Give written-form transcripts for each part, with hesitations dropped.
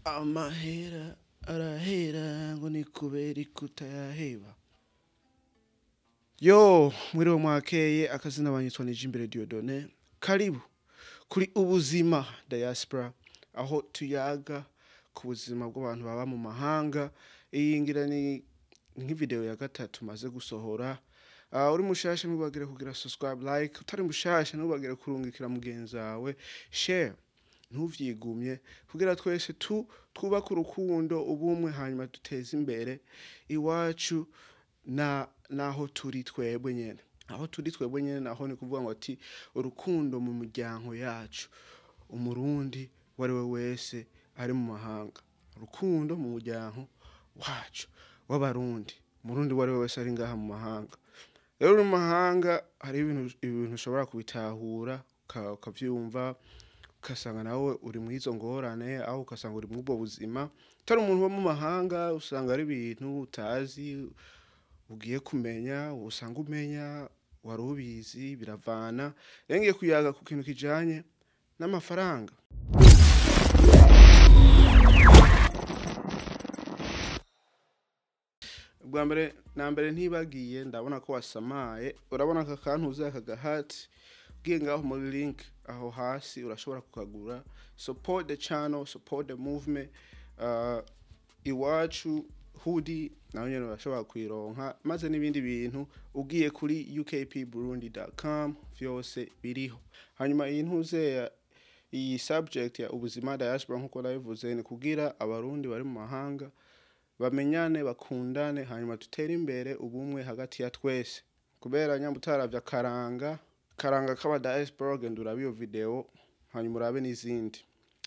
Amahera arahera ngo ni kubera kutayaheba. Yo mwiriwe mwakeye akazina banyitwa imbere Dieudonne. Karibu kuri Ubuzima Diaspora aho tuyaga ku buzima bw'abantu baba mu mahanga. Iyi ngira ni nk'ivideo ya gatatu maze gusohora. Uri mushasha ntubagire kugira subscribe, like, utari mushasha ntubagire kurungikira mugenzi wawe, share, ntuvyigumye kugira twese twubaka urukundo ubumwe hanyuma duteze imbere iwacu naho turi twebwe nyene. Aho turi twebwe nyene naho ni kuvuga ngo ati urukundo mu muryango yacu, umurundi wariwe wese ari mu mahanga, urukundo mu muryango wacu w'abarundi, umurundi wariwe wese ari ngaha mu mahanga. Rero mu mahanga hari ibintu ushobora kubitahura ukavyumva, ukasanga nawe uri mu izo ngorane, aho ukasanga uri mu ubwo buzima. Utari umuntu wo mu mahanga usanga ari ibintu utazi ugiye kumenya, usanga umenya wari ubizi, biravana. Rero ngiye kuyaga ku kintu kijanye n'amafaranga. Bwa mbere na mbere ntibagiye ndabona ko wasamaye, urabona aka kantu uzaka gahati ugiye ngaho muri link aho hasi urashobora kukagura. Support the channel, support the movement. Iwacu hoodie nawe nyene urashobora kwironka, maze n'ibindi bintu ugiye kuri ukpburundi.com vyose biriho. Hanyuma iyi ntuze iyi subject ya Ubuzima Diaspora nkuko nabivuze ni kugira abarundi bari mu mahanga bamenyane, bakundane, hanyuma tutere imbere ubumwe hagati ya twese. Kubera nyamutaravya karanga k'aba diaspora, genda urabe iyo video hanyuma urabe n'izindi.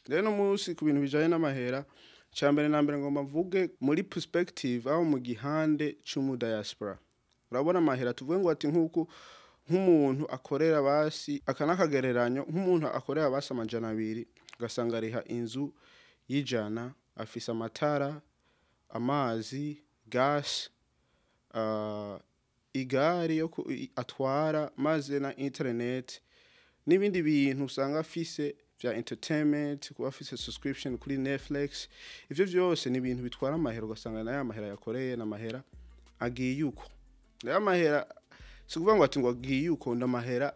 Rero umunsi ku bintu bijanye n'amahera, cyambere na mbere ngomba mvuge muri perspective aho mu gihande c'umu diaspora. Urabona amahera tuvuge ngo ati nk'umuntu akorera basi akanakagereranyo, nk'umuntu akorera basi $200 gasanga ariha inzu y'ijana, afise amatara, amazi, gas, igari yo atwara, maze na internet n'ibindi bintu usanga afise vya entertainment, kuba afise subscription kuri Netflix. Ivyo vyose ni ibintu bitwara amahera, ugasanga nayo amahera yakoreye n'amahera agiye uko. Nayo amahera si kuvuga ngo ati ngo agiye uko, ndamahera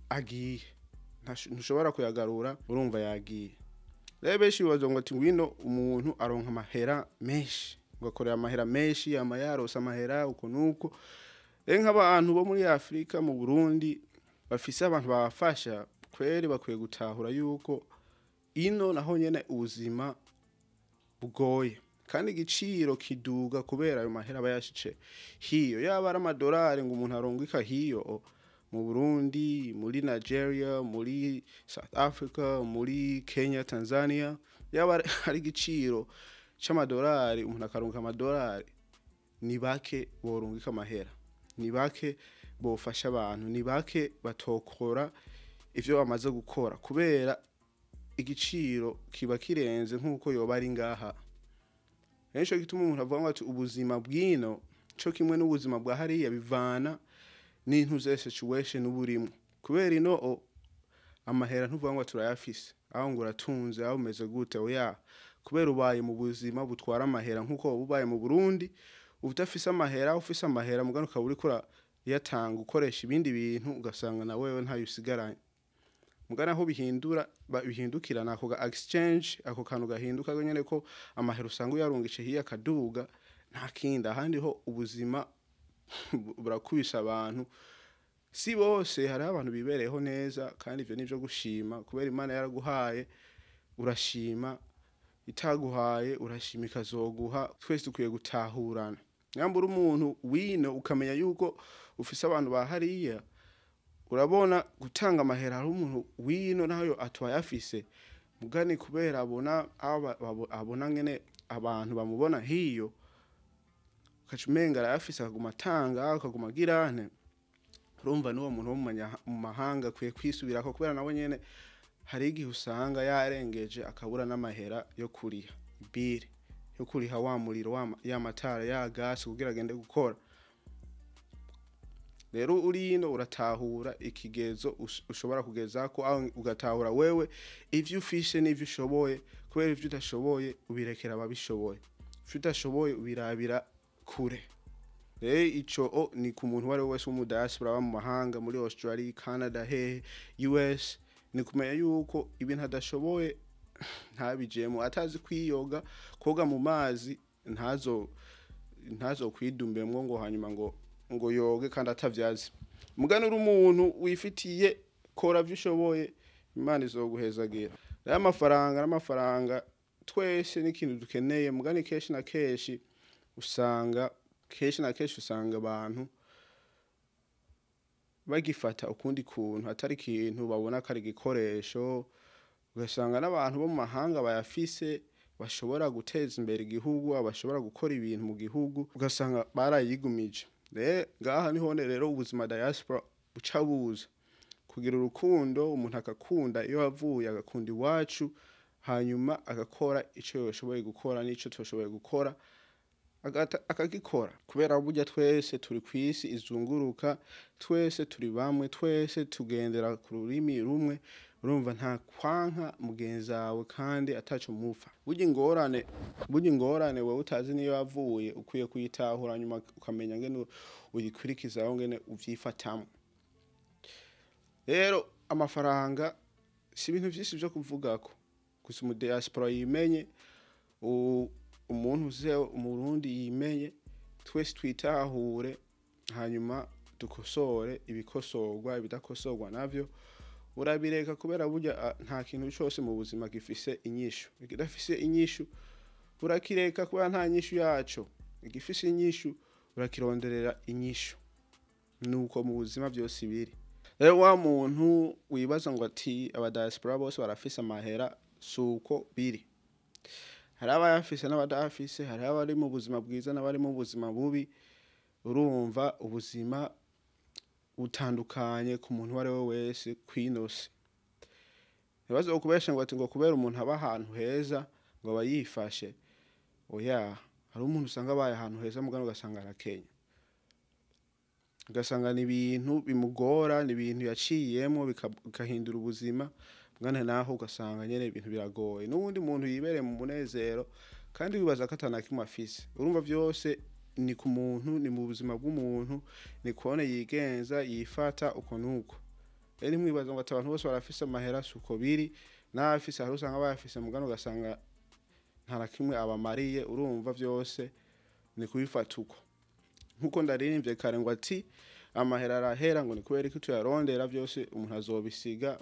agiye ntushobora kuyagarura, urumva yagiye. Rero benshi bibaza ngo ati ngwino umuntu aronka amahera menshi, ngo akorera amahera menshi, amayarosa amahera uko nuko. Rero nk'abantu bo muri Afrika mu Burundi bafise abantu babafasha, kweri bakwiye gutahura yuko ino naho nyene ubuzima bugoye kandi igiciro kiduga kubera ayo mahera bayashice hiyo. Yaba ari amadolari ngo umuntu arongika hiyo mu Burundi, muri Nigeria, muri South Africa, muri Kenya, Tanzania, yaba ari igiciro c'amadolari, umuntu akaronka amadolari, ni bake borungika amahera, ni bake bofasha abantu, ni bake batokora ivyo bamaze gukora kubera igiciro kiba kirenze nkuko yoba ari ngaha. Henshi gituma umuntu avuga ngo ati ubuzima bwino cyo kimwe n'ubuzima bwa hariya bivana n'intu zese situation uburimo. Kubera ino amahera ntuvuga ngo turayafise, aho ngo uratunze, aho umeze gute, oya. Kubera ubaye mu buzima butwara amahera nkuko ubaye mu Burundi, ubutafise amahera, ufise amahera mugano ukaburi kora yatanga ukoresha ibindi bintu, ugasanga na wewe ntayo usigaranye. Mugana aho bihindukira nako ga exchange, ako kantu gahinduka nyene ko amahera usanga uyarungice hiya kaduga, nta kindi ahandi ho ubuzima burakubisha abantu. Si bose, hari abantu bibereyeho neza kandi ivyo nivyo gushima, kubera Imana yaraguhaye urashima, itaguhaye urashima ikazoguha. Twese dukwiye gutahurana. Nyambura umuntu wino ukamenya yuko ufise abantu bahariya, urabona gutanga amahera hari umuntu wino nayo atwayafise mugani, kubera abona ngene abantu bamubona hiyo, kacumenga arayafise akaguma atanga, akaguma girane. Urumva n'uwo muntu wo mu mahanga kwiye kwisubirako, kubera nawe nyene hari igihe usanga yarengeje akabura n'amahera yo kuriha bill, yo kuriha wa muriro, ya matara, ya gas kugira agende gukora. rero urino uratahura ikigezo ushobora kugeza ko aho ugatahura wewe ivyo ufishe n'ivyo ushoboye kubera ivyo udashoboye ubirekera ababishoboye ivyo udashoboye ubirabira kure ico ni ku muntu wari wese mu diaspora wa Mumahanga muri Australia Canada US ni kumenya yuko ibintu adashoboye ntabijemo atazi kwiyoga koga mu mazi ntazo kwidumbemwo ngo hanyuma ngo yoge kandi atavyazi mugani uri umuntu wifitiye kora vyushoboye Imana izoguhezagira n'amafaranga twese n'ikintu dukeneye mugani keshi na keshi usanga abantu bagifata ukundi kuntu atari ikintu babona kari gikoresho ugasanga n'abantu bo mu mahanga bayafise bashobora guteza imbere igihugu abashobora gukora ibintu mu gihugu ugasanga barayigumije ngaha niho rero ubuzima diaspora buca buza kugira urukundo umuntu akakunda iyo avuye agakunda iwacu hanyuma agakora ico yoshoboye gukora n'ico toshoboye gukora akagikora kubera burya twese turi kwisi izunguruka twese turi bamwe twese tugendera ku rurimi rumwe urumva nta kwanka mugenzi wawe kandi ataco mufa burya ingorane wowe utazi niyo yavuye ukwiye kuyitahura nyuma ukamenya ngene uyikurikiza aho ngene uvyifatamo rero amafaranga si ibintu vyinshi vyo kuvugako gusa mu diaspora yimenye umuntu uze umurundi yimenye twese twitahure hanyuma dukosore ibikosorwa ibidakosorwa navyo urabireka kubera burya nta kintu cyose mu buzima gifise inyishu igidafise inyishu urakireka kubera nta nyishu yaco igifise inyishu urakironderera inyishu nuko mu buzima byose biri rero wa muntu wibaza ngo ati aba diaspora bose barafise amahera suko biri hari abayafise n'abadafise hari abari mu buzima bwiza n'abari mu buzima bubi urumva ubuzima utandukanye ku muntu wari we wese kwinose nibaze ukubesha ngo ati ngo kubera umuntu aba ahantu heza ngo bayifashe oya hari umuntu usanga abaye ahantu heza mugano ugasanga arakenya ugasanga ni ibintu bimugora ni ibintu yaciyemo bikahindura ubuzima mugane naho ugasanga nyene ibintu biragoye n'ubundi muntu yibereye mu munezero kandi wibaza ko atanakimwe afise urumva vyose ni ku muntu ni mu buzima bw'umuntu ni kone yigenza yifata uko nuko rero mwibaza ngo abantu bose barafise amahera suko biri n'afise hari usanga bayafise mugano ugasanga nta nakimwe abamariye urumva vyose ni kubifata uko nkuko ndaririmbye kare ngo ati amahera arahera ngo ni kubera ko tuyarondera byose umuntu azobisiga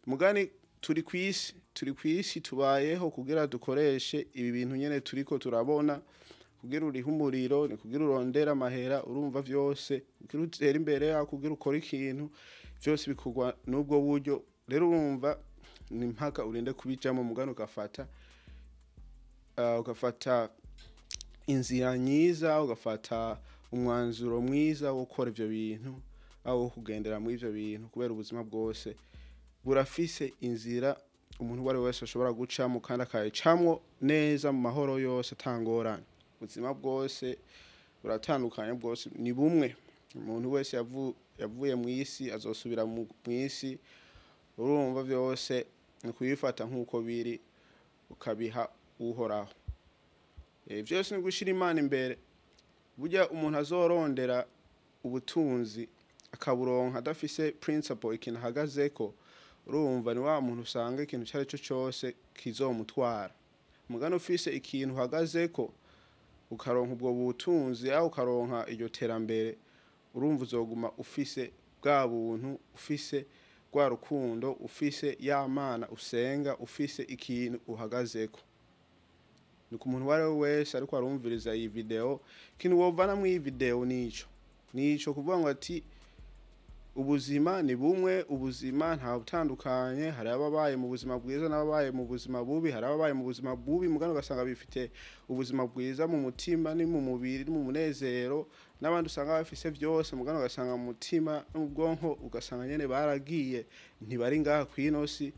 mugani turi kwisi tubayeho kugira dukoreshe ibi bintu nyene turiko turabona kugira uri humuriro ni kugira urondera amahera urumva vyose kugira utera imbere kugira ukora ikintu byose bikugwa nubwo buryo rero urumva ni mpaka urinde kubijamo mugano ugafata inzira nyiza ugafata umwanzuro mwiza wo gukora ivyo bintu aho kugendera mu ivyo bintu kubera ubuzima bwose burafise inzira umuntu wari wese ashobora gucamo kandi akayicamwo neza mu mahoro yose atangorane ubuzima bwose buratandukanye bwose ni bumwe umuntu wese yavuye mu isi azosubira mu isi urumva byose ni kuyifata nkuko biri ukabiha uhoraho byose ni gushira Imana imbere burya umuntu azorondera ubutunzi akaburonka adafise principle ikintu ahagazeko urumva ni wa muntu usanga ikintu cyari cyo cyose kizomutwara mugano ufise ikintu uhagazeko ukaronka ubwo butunzi aho ukaronka iryo terambere urumva uzoguma ufise bwa buntu ufise rwa rukundo ufise ya Mana usenga ufise ikintu uhagazeko ni ku muntu wari wese ariko arumviriza iyi video kintu wovana mu iyi video nico kuvuga ngo ati ubuzima ni bumwe ubuzima nta butandukanye hari ababaye mu buzima bwiza n'ababaye mu buzima bubi hari ababaye mu buzima bubi mugano ugasanga bifite ubuzima bwiza mu mutima ni mu mubiri ni mu munezero n'abandi usanga bafise byose mugano ugasanga mu mutima no mu bwonko ugasanga nyene baragiye ntibari ngaha kwinosi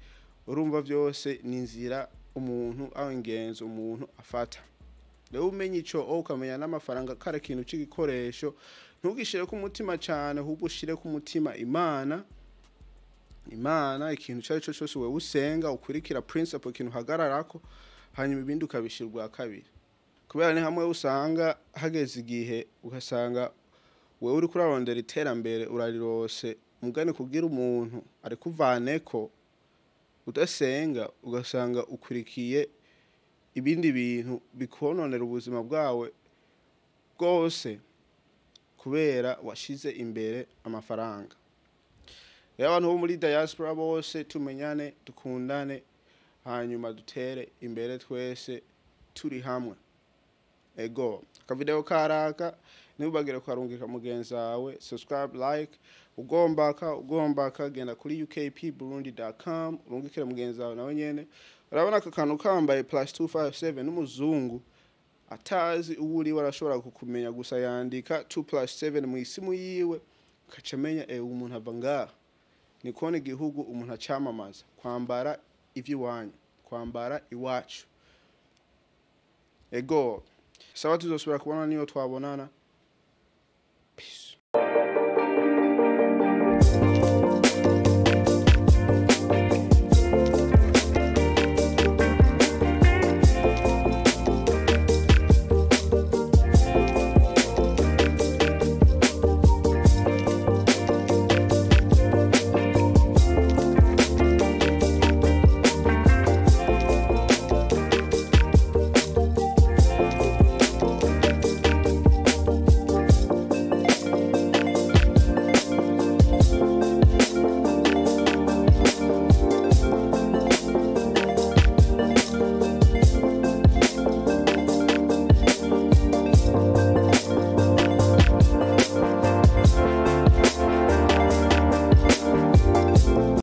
urumva byose ni inzira umuntu aho ingenzo umuntu afata rero umenye ico ukamenya n'amafaranga kare kintu c'igikoresho ntugishire ku mutima cyane ahubwo ushire ku mutima Imana ikintu cyari cyo cyose wewe usenga ukurikira principle ikintu hagararako hanyuma ibindi ukabishirwa kabiri kubera ni hamwe usanga hageze igihe ugasanga wewe uri kurarondera iterambere urarirose mugane kugira umuntu ari kuvaneko udasenga ugasanga ukurikiye ibindi bintu bikononera ubuzima bwawe bwose kubera washize imbere amafaranga. Abantu bo muri diaspora bose tumenyane dukundane hanyuma dutere imbere twese turi hamwe. Ego akavideo karaka nibagire kwarungika mugenzi wawe subscribe like ugombaka genda kuri ukpburundi.com urungikire mugenzi wawe nawe nyene urabona akakantu kambaye +257 n'umuzungu atazi uwuri warashobora kukumenya gusa yandika 2+7 mu isimu yiwe ukacamenya umuntu ava ngaha ni kone igihugu umuntu acamamaza kwambara ivy'iwanyu kwambara iwacu. Ego sawa tuzosubira kubona niyo twabonana.